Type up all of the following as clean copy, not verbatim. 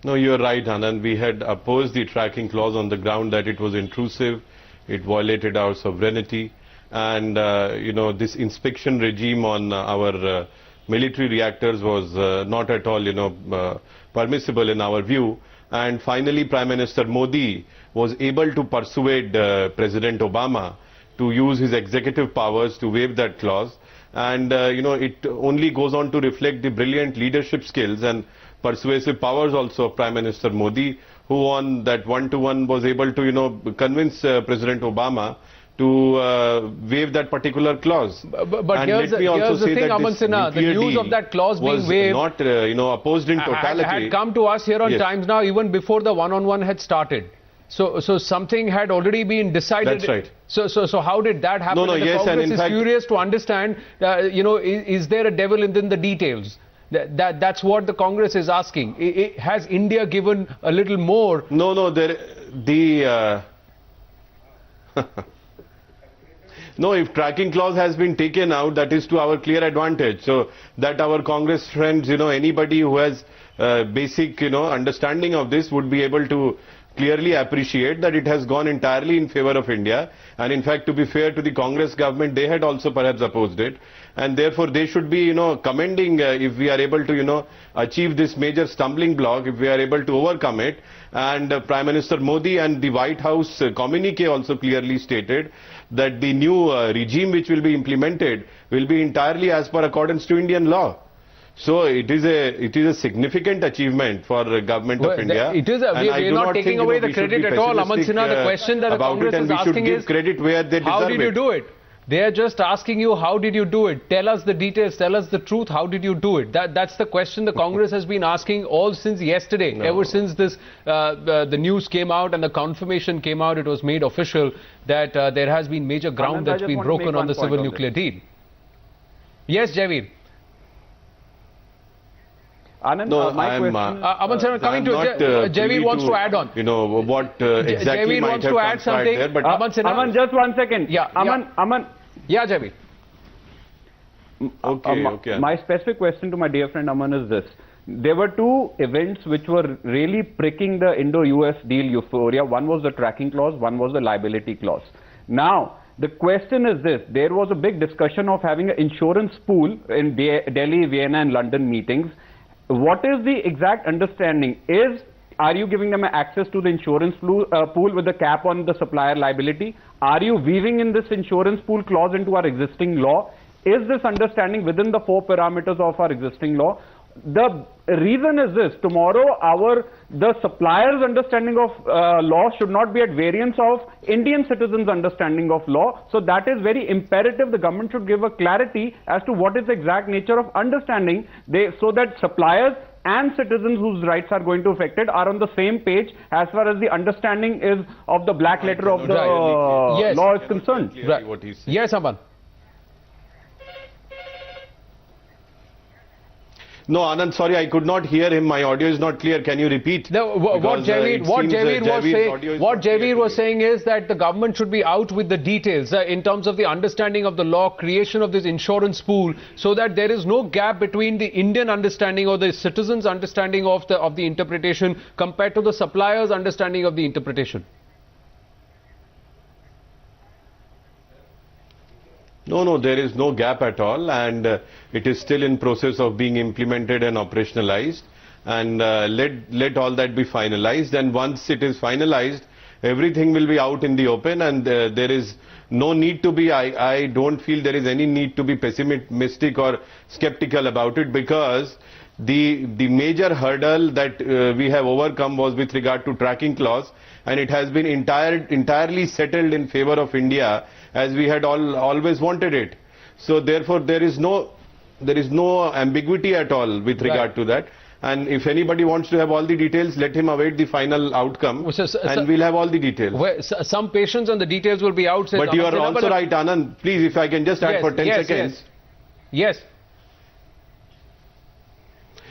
No, you are right, Anand. We had opposed the tracking clause on the ground that it was intrusive, it violated our sovereignty, and this inspection regime on our military reactors was not at all permissible in our view. And finally, Prime Minister Modi was able to persuade President Obama to use his executive powers to waive that clause. And it only goes on to reflect the brilliant leadership skills and persuasive powers also of Prime Minister Modi, who on that one-to-one was able to convince President Obama to waive that particular clause. But here's the thing, Aman Sinha, the news of that clause being waived not opposed in totality. Had come to us here on Times Now even before the one-on-one had started. So something had already been decided. That's right. So how did that happen? No, yes, Congress and in is curious to understand, is there a devil in the details? That's what the Congress is asking. Has India given a little more? No, no, if tracking clause has been taken out, that is to our clear advantage. So that our Congress friends, anybody who has basic, understanding of this would be able to clearly appreciate that it has gone entirely in favor of India. And in fact, to be fair to the Congress government, they had also perhaps opposed it. And therefore, they should be, commending if we are able to, achieve this major stumbling block, if we are able to overcome it. And Prime Minister Modi and the White House communique also clearly stated that the new regime which will be implemented will be entirely as per accordance to Indian law. So it is a significant achievement for the government of India. It is. We are not taking away the credit at all, Aman Sinha. The question that the Congress is asking is, how did you do it? They are just asking you, how did you do it? Tell us the details, tell us the truth, how did you do it? That's the question the Congress has been asking all since yesterday. No. Ever since this, the news came out and the confirmation came out, it was made official that there has been major ground that's been broken on the civil nuclear deal. Yes, Jaiveer. Anand, no, my question... Aman Sinha, coming to Jaiveer wants to add on. What exactly Jaiveer wants to add something. There, but Aman, just 1 second. Yeah, Aman. Yeah, Jaiveer. Okay. My specific question to my dear friend Aman is this. There were two events which were really pricking the Indo-US deal euphoria. One was the tracking clause, one was the liability clause. Now, the question is this. There was a big discussion of having an insurance pool in Delhi, Vienna and London meetings. What is the exact understanding? Are you giving them access to the insurance pool with the cap on the supplier liability? Are you weaving in this insurance pool clause into our existing law? Is this understanding within the 4 parameters of our existing law? The reason is this. Tomorrow, the supplier's understanding of law should not be at variance of Indian citizens' understanding of law. So that is very imperative. The government should give a clarity as to what is the exact nature of understanding, so that suppliers and citizens whose rights are going to be affected are on the same page as far as the understanding is of the black letter of the law is concerned. Yes, Aman. No, Anand, sorry, I could not hear him. My audio is not clear. Can you repeat? No, what Jaiveer was saying is that the government should be out with the details in terms of the understanding of the law, creation of this insurance pool, so that there is no gap between the Indian understanding or the citizens' understanding of the interpretation compared to the supplier's understanding of the interpretation. No, there is no gap at all, and it is still in process of being implemented and operationalized, and let all that be finalized. And once it is finalized, everything will be out in the open, and there is no need to be, I don't feel there is any need to be pessimistic or skeptical about it, because the major hurdle that we have overcome was with regard to tracking clause, and it has been entirely settled in favor of India, as we had always wanted it. So therefore there is no ambiguity at all with regard to that. And if anybody wants to have all the details, let him await the final outcome, and we'll have all the details. Some patience and the details will be out. But you are also right, Anand. Please, if I can just add for 10 seconds. Yes.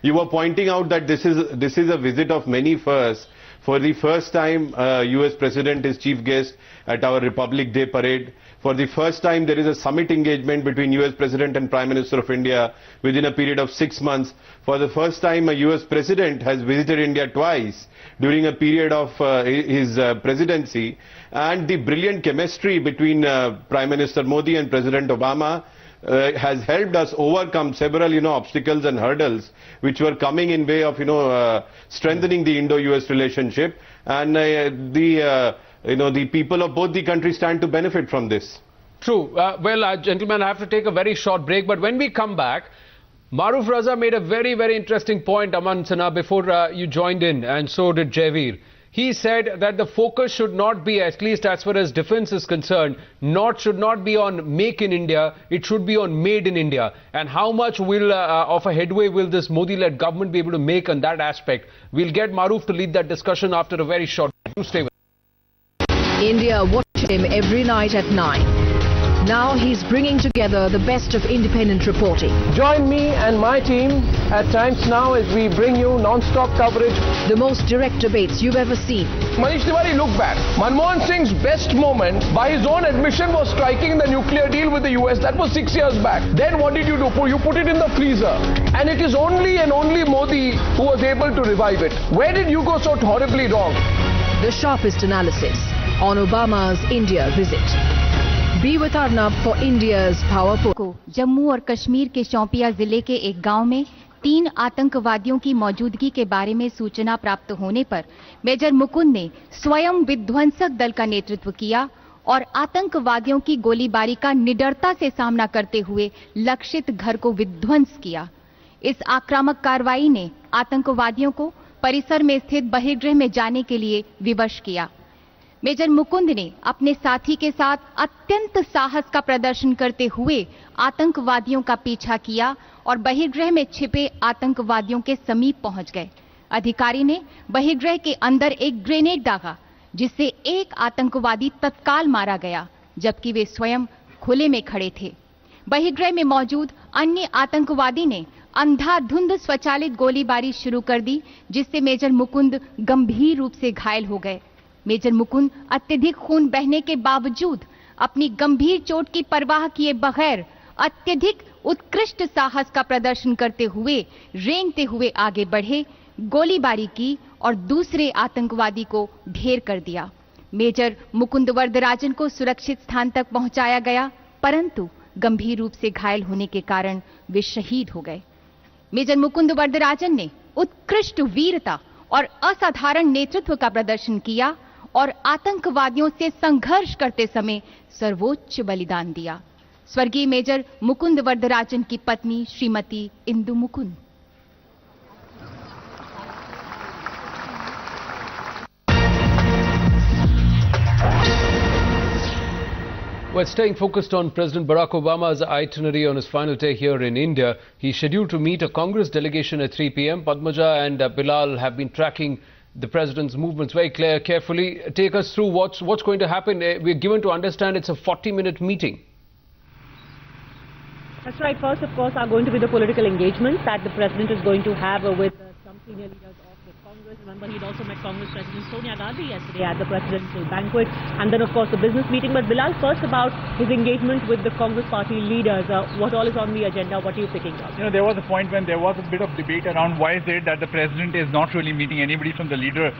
You were pointing out that this is a visit of many firsts For the first time, US President is chief guest at our Republic Day parade. For the first time, there is a summit engagement between US President and Prime Minister of India within a period of 6 months. For the first time, a US President has visited India twice during a period of his presidency. And the brilliant chemistry between Prime Minister Modi and President Obama has helped us overcome several, obstacles and hurdles which were coming in way of, strengthening the Indo-US relationship. And the people of both the countries stand to benefit from this. True. Well, gentlemen, I have to take a very short break. But when we come back, Maruf Raza made a very, very interesting point, Aman Sinha, before you joined in, and so did Jaiveer. He said that the focus should not be, at least as far as defense is concerned, should not be on make in India, it should be on made in India. And how much of a headway will this Modi-led government be able to make on that aspect? We'll get Maruf to lead that discussion after a very short break. Do stay with us. India watches him every night at 9. Now he's bringing together the best of independent reporting. Join me and my team at Times Now as we bring you non-stop coverage. The most direct debates you've ever seen. Manish Tiwari, look back. Manmohan Singh's best moment, by his own admission, was striking the nuclear deal with the US. That was 6 years back. Then what did you do? You put it in the freezer. And it is only and only Modi who was able to revive it. Where did you go so horribly wrong? The sharpest analysis on Obama's India visit. Be with Arnab for India's power pull. Jammu और कश्मीर के शौपिया जिले के एक गांव में 3 आतंकवादियों की मौजूदगी के बारे में सूचना प्राप्त होने पर मेजर मुकुंद ने स्वयं विध्वंसक दल का नेतृत्व किया और आतंकवादियों की गोलीबारी का निडरता से सामना करते हुए लक्षित घर को विध्वंस किया। इस आक्रामक कार्रवाई ने आतंकवादियों को परिसर में स्थित बहिर्गृह में जाने के लिए विवश किया। मेजर मुकुंद ने अपने साथी के साथ अत्यंत साहस का प्रदर्शन करते हुए आतंकवादियों का पीछा किया और बहिर्गृह में छिपे आतंकवादियों के समीप पहुंच गए। अधिकारी ने बहिर्गृह के अंदर एक ग्रेनेड दागा, जिससे एक आतंकवादी तत्काल मारा गया, जबकि वे स्वयं खुले में खड़े थे। बहिर्गृह में मौजूद अन्य आतंकवादी ने अंधाधुंध स्वचालित गोलीबारी शुरू कर दी, जिससे मेजर मुकुंद गंभीर रूप से घायल हो गए। मेजर मुकुंद अत्यधिक खून बहने के बावजूद अपनी गंभीर चोट की परवाह किए बगैर अत्यधिक उत्कृष्ट साहस का प्रदर्शन करते हुए रेंगते हुए आगे बढ़े, गोलीबारी की और दूसरे आतंकवादी को ढेर कर दिया। मेजर मुकुंद वरदराजन को सुरक्षित स्थान तक पहुंचाया गया, परंतु गंभीर रूप से घायल होने के कारण वे शहीद हो गए। मेजर मुकुंद वरदराजन ने उत्कृष्ट वीरता और असाधारण नेतृत्व का प्रदर्शन किया और आतंकवादियों से संघर्ष करते समय सर्वोच्च बलिदान दिया। स्वर्गीय मेजर मुकुंद वरदराजन की पत्नी Shrimati Indu Mukund. Well, staying focused on President Barack Obama's itinerary on his final day here in India, he's scheduled to meet a Congress delegation at 3 p.m. Padmaja and Bilal have been tracking the president's movements very carefully. Take us through what's going to happen. We're given to understand it's a 40-minute meeting. That's right. First, of course, are going to be the political engagements that the president is going to have with some senior leaders of the Congress. Remember, he'd also met Congress President Sonia Gandhi yesterday at the presidential banquet. And then, of course, the business meeting. But Bilal, first about his engagement with the Congress party leaders. What all is on the agenda? What are you picking up? There was a point when there was a bit of debate around why is it that the president is not really meeting anybody from the leader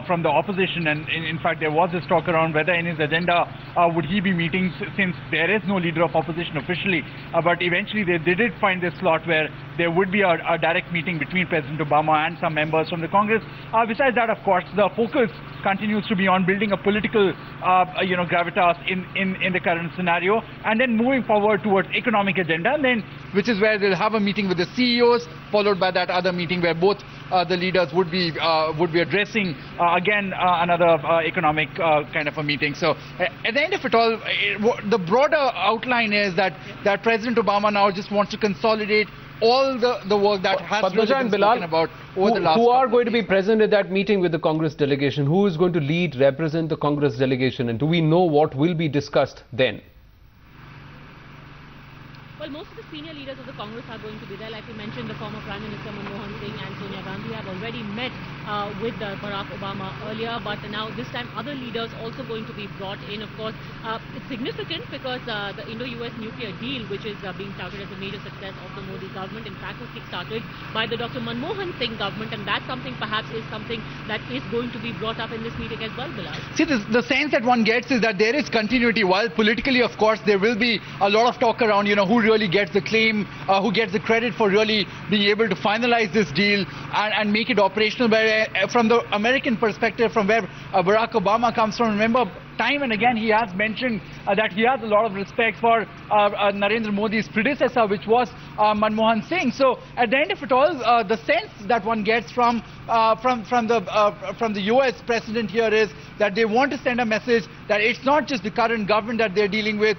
from the opposition. And in fact, there was this talk around whether in his agenda would he be meeting, since there is no leader of opposition officially. But eventually they did find this slot where there would be a direct meeting between President Obama and some members from the Congress. Besides that, of course, the focus continues to be on building a political, gravitas in the current scenario, and then moving forward towards economic agenda, and then which is where they'll have a meeting with the CEOs, followed by that other meeting where both the leaders would be addressing another economic kind of a meeting. So at the end of it all, the broader outline is that President Obama now just wants to consolidate all the work that has been spoken about over the last who are going to be present at that meeting with the Congress delegation? Who is going to represent the Congress delegation, and do we know what will be discussed then? Well, most of the senior leaders of the Congress are going to be there. Like we mentioned, the former Prime Minister Manmohan Singh and Sonia Gandhi have already met with Barack Obama earlier, but now this time other leaders also going to be brought in. Of course, it's significant because the Indo-US nuclear deal, which is being touted as a major success of the Modi government, in fact was kick-started by the Dr. Manmohan Singh government, and that's something perhaps is something that is going to be brought up in this meeting as well, Bilal. See, the sense that one gets is that there is continuity. While politically, of course, there will be a lot of talk around, who really gets the claim, who gets the credit for really being able to finalize this deal and make it operational. But from the American perspective, from where Barack Obama comes from, remember, time and again he has mentioned that he has a lot of respect for Narendra Modi's predecessor, which was Manmohan Singh. So at the end of it all, the sense that one gets from the US president here is that they want to send a message that it's not just the current government that they're dealing with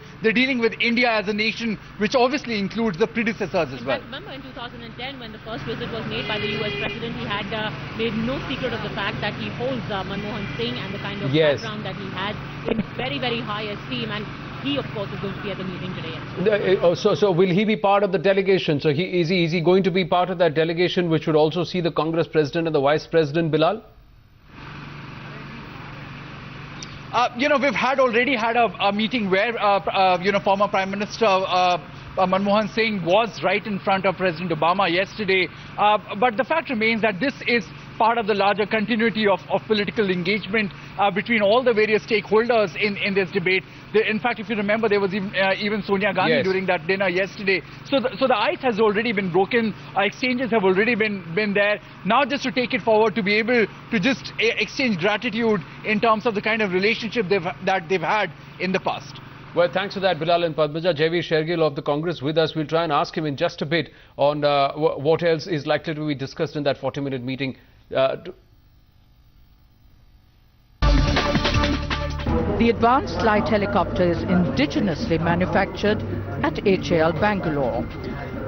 India as a nation, which obviously includes the predecessors as well. Remember in 2010 when the first visit was made by the US president, he had made no secret of the fact that he holds Manmohan Singh and the kind of background that he has in very, very high esteem, and he of course is going to be at the meeting today. So will he be part of the delegation? So is he going to be part of that delegation, which would also see the Congress president and the vice president, Bilal? We've already had a meeting where former Prime Minister Manmohan Singh was right in front of President Obama yesterday. But the fact remains that this is part of the larger continuity of political engagement between all the various stakeholders in this debate. In fact, if you remember, there was even Sonia Gandhi during that dinner yesterday. So the ice has already been broken. Exchanges have already been there. Now just to take it forward, to be able to just exchange gratitude in terms of the kind of relationship that they've had in the past. Well, thanks for that, Bilal and Padmaja. Jaiveer Shergill of the Congress with us. We'll try and ask him in just a bit on what else is likely to be discussed in that 40-minute meeting. The advanced light helicopter is indigenously manufactured at HAL Bangalore.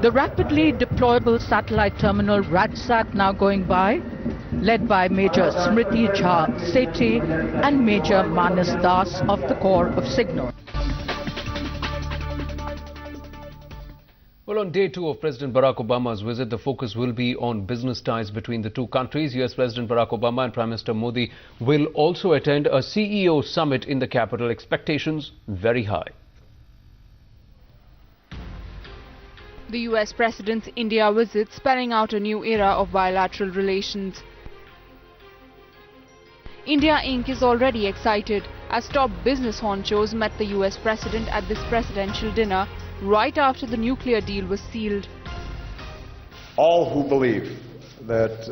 The rapidly deployable satellite terminal RadSat now going by, led by Major Smriti Jha Sethi and Major Manas Das of the Corps of Signal. Well, on day 2 of President Barack Obama's visit, the focus will be on business ties between the two countries. US President Barack Obama and Prime Minister Modi will also attend a CEO summit in the capital. Expectations very high. The US President's India visit spelling out a new era of bilateral relations. India Inc. is already excited as top business honchos met the US President at this presidential dinner right after the nuclear deal was sealed. All who believe that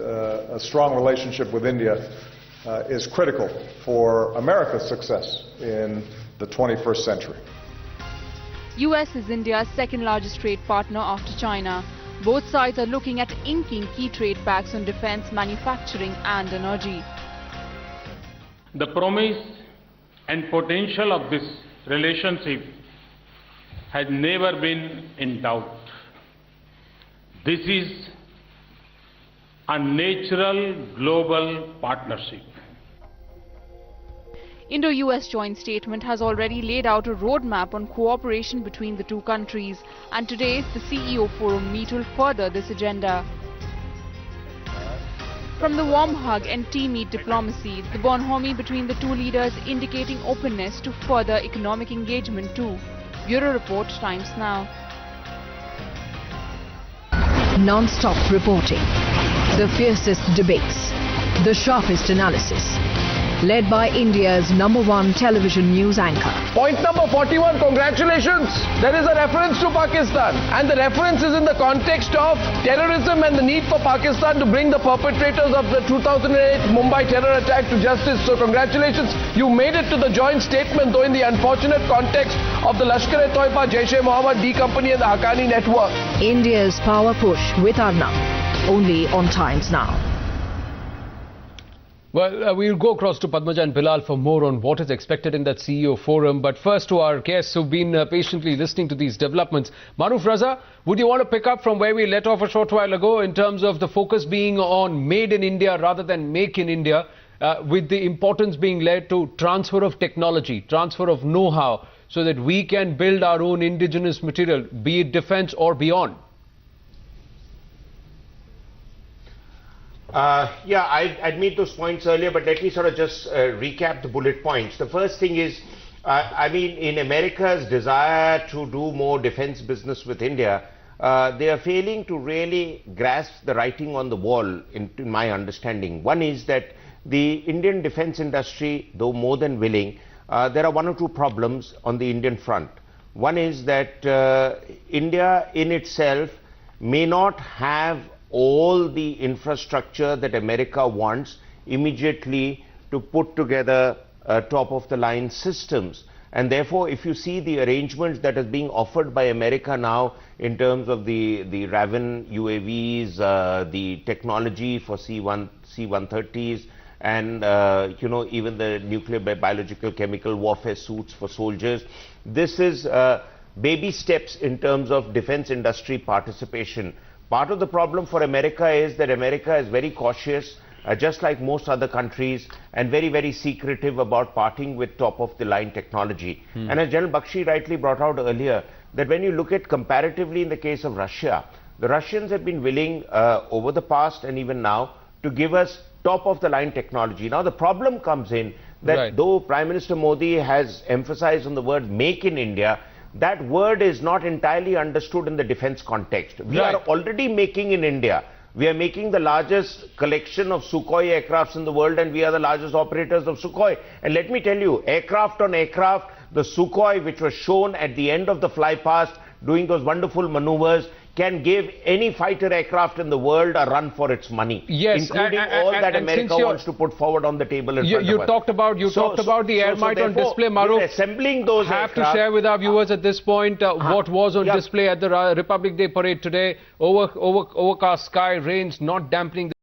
a strong relationship with India is critical for America's success in the 21st century. US is India's second largest trade partner after China. Both sides are looking at inking key trade pacts on defense, manufacturing and energy. The promise and potential of this relationship has never been in doubt. This is a natural global partnership. Indo-US joint statement has already laid out a roadmap on cooperation between the two countries, and today the CEO Forum meet will further this agenda. From the warm hug and tea-meet diplomacy, the bonhomie between the two leaders indicating openness to further economic engagement too. Bureau Report, Times Now. Non-stop reporting, the fiercest debates, the sharpest analysis. Led by India's #1 television news anchor. Point number 41, congratulations. There is a reference to Pakistan, and the reference is in the context of terrorism and the need for Pakistan to bring the perpetrators of the 2008 Mumbai terror attack to justice. So congratulations, you made it to the joint statement, though in the unfortunate context of the Lashkar-e-Toiba, Jaish-e-Mohammed, D Company and the Haqqani network. India's power push with Arnab, only on Times Now. Well, we'll go across to Padmaja and Bilal for more on what is expected in that CEO forum. But first to our guests who've been patiently listening to these developments. Maruf Raza, would you want to pick up from where we let off a short while ago in terms of the focus being on made in India rather than make in India, with the importance being led to transfer of technology, transfer of know-how. so that we can build our own indigenous material, be it defense or beyond? Yeah, I'd made those points earlier, but let me sort of just recap the bullet points. The first thing is, I mean, in America's desire to do more defense business with India, they are failing to really grasp the writing on the wall, in my understanding. One is that the Indian defense industry, though more than willing, there are one or two problems on the Indian front. One is that India in itself may not have all the infrastructure that America wants immediately to put together top-of-the-line systems. And therefore, if you see the arrangements that is being offered by America now in terms of the Raven UAVs, the technology for C-130s, and you know, even the nuclear, biological, chemical warfare suits for soldiers, this is baby steps in terms of defense industry participation. Part of the problem for America is that America is very cautious, just like most other countries, and very, very secretive about parting with top-of-the-line technology. And as General Bakshi rightly brought out earlier, that when you look at comparatively in the case of Russia, the Russians have been willing over the past and even now to give us top-of-the-line technology. Now the problem comes in that though Prime Minister Modi has emphasized on the word "make in India," that word is not entirely understood in the defense context. We are already making in India. We are making the largest collection of Sukhoi aircrafts in the world, and we are the largest operators of Sukhoi. And let me tell you, aircraft on aircraft, the Sukhoi, which was shown at the end of the flypast doing those wonderful maneuvers, can give any fighter aircraft in the world a run for its money, including all that America wants to put forward on the table in front of us. You talked about the air might on display, Maruf. Assembling those have to share with our viewers at this point what was on display at the Republic Day parade today. Overcast sky, rains not dampening the